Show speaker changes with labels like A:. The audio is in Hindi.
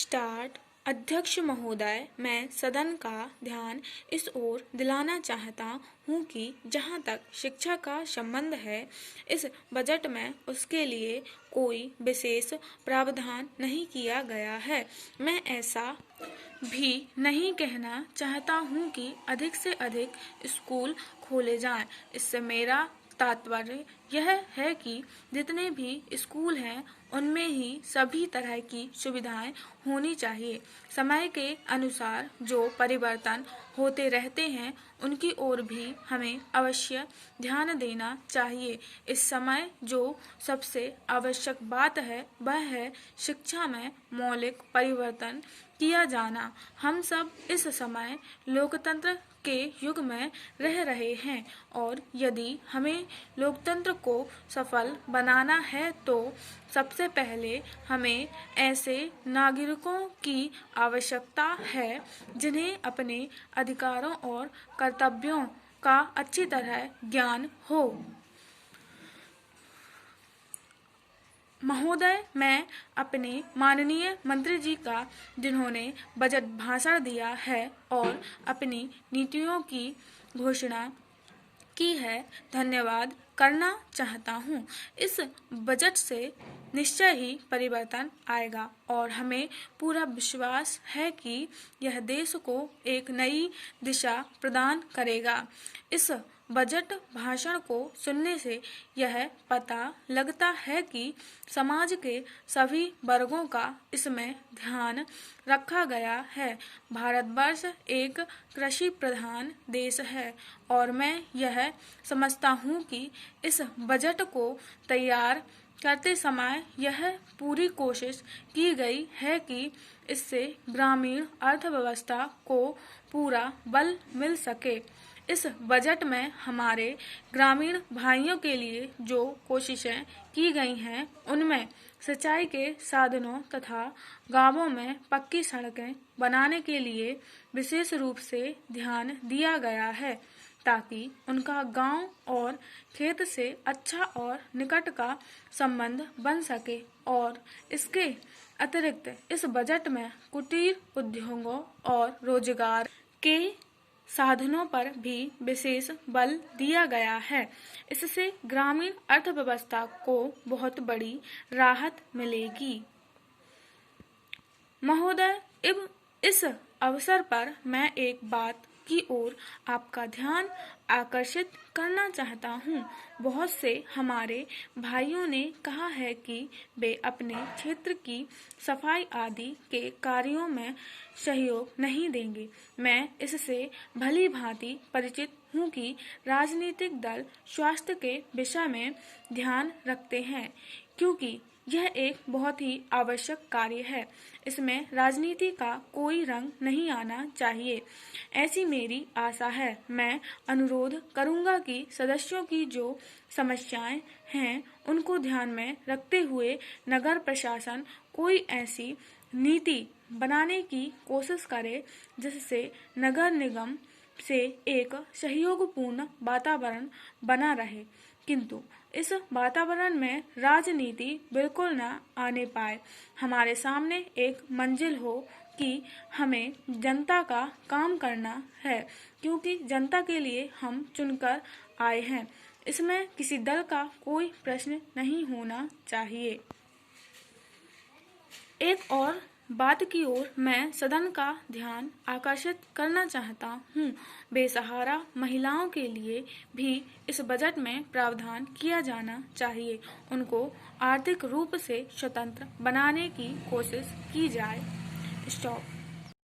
A: स्टार्ट। अध्यक्ष महोदय, मैं सदन का ध्यान इस ओर दिलाना चाहता हूँ कि जहाँ तक शिक्षा का संबंध है, इस बजट में उसके लिए कोई विशेष प्रावधान नहीं किया गया है। मैं ऐसा भी नहीं कहना चाहता हूँ कि अधिक से अधिक स्कूल खोले जाएं। इससे मेरा तात्पर्य यह है कि जितने भी स्कूल हैं उनमें ही सभी तरह की सुविधाएं होनी चाहिए। समय के अनुसार जो परिवर्तन होते रहते हैं उनकी ओर भी हमें अवश्य ध्यान देना चाहिए। इस समय जो सबसे आवश्यक बात है वह है शिक्षा में मौलिक परिवर्तन किया जाना। हम सब इस समय लोकतंत्र के युग में रह रहे हैं और यदि हमें लोकतंत्र को सफल बनाना है तो सबसे पहले हमें ऐसे नागरिकों की आवश्यकता है जिन्हें अपने अधिकारों और कर्तव्यों का अच्छी तरह ज्ञान हो। महोदय, मैं अपने माननीय मंत्री जी का जिन्होंने बजट भाषण दिया है और अपनी नीतियों की घोषणा की है, धन्यवाद करना चाहता हूँ। इस बजट से निश्चय ही परिवर्तन आएगा और हमें पूरा विश्वास है कि यह देश को एक नई दिशा प्रदान करेगा। इस बजट भाषण को सुनने से यह पता लगता है कि समाज के सभी वर्गों का इसमें ध्यान रखा गया है। भारतवर्ष एक कृषि प्रधान देश है और मैं यह समझता हूँ कि इस बजट को तैयार करते समय यह पूरी कोशिश की गई है कि इससे ग्रामीण अर्थव्यवस्था को पूरा बल मिल सके। इस बजट में हमारे ग्रामीण भाइयों के लिए जो कोशिशें की गई हैं उनमें सिंचाई के साधनों तथा गांवों में पक्की सड़कें बनाने के लिए विशेष रूप से ध्यान दिया गया है ताकि उनका गांव और खेत से अच्छा और निकट का संबंध बन सके। और इसके अतिरिक्त इस बजट में कुटीर उद्योगों और रोजगार के साधनों पर भी विशेष बल दिया गया है। इससे ग्रामीण अर्थव्यवस्था को बहुत बड़ी राहत मिलेगी। महोदय, इस अवसर पर मैं एक बात की ओर आपका ध्यान आकर्षित करना चाहता हूँ। बहुत से हमारे भाइयों ने कहा है कि वे अपने क्षेत्र की सफाई आदि के कार्यों में सहयोग नहीं देंगे। मैं इससे भली भांति परिचित हूँ कि राजनीतिक दल स्वास्थ्य के विषय में ध्यान रखते हैं क्योंकि यह एक बहुत ही आवश्यक कार्य है। इसमें राजनीति का कोई रंग नहीं आना चाहिए, ऐसी मेरी आशा है। मैं अनुरोध करूंगा कि सदस्यों की जो समस्याएं हैं उनको ध्यान में रखते हुए नगर प्रशासन कोई ऐसी नीति बनाने की कोशिश करे जिससे नगर निगम से एक सहयोगपूर्ण वातावरण बना रहे, किंतु इस वातावरण में राजनीति बिल्कुल न आने पाए। हमारे सामने एक मंजिल हो कि हमें जनता का काम करना है क्योंकि जनता के लिए हम चुनकर आए हैं। इसमें किसी दल का कोई प्रश्न नहीं होना चाहिए। एक और बात की ओर मैं सदन का ध्यान आकर्षित करना चाहता हूँ। बेसहारा महिलाओं के लिए भी इस बजट में प्रावधान किया जाना चाहिए। उनको आर्थिक रूप से स्वतंत्र बनाने की कोशिश की जाए। स्टॉप।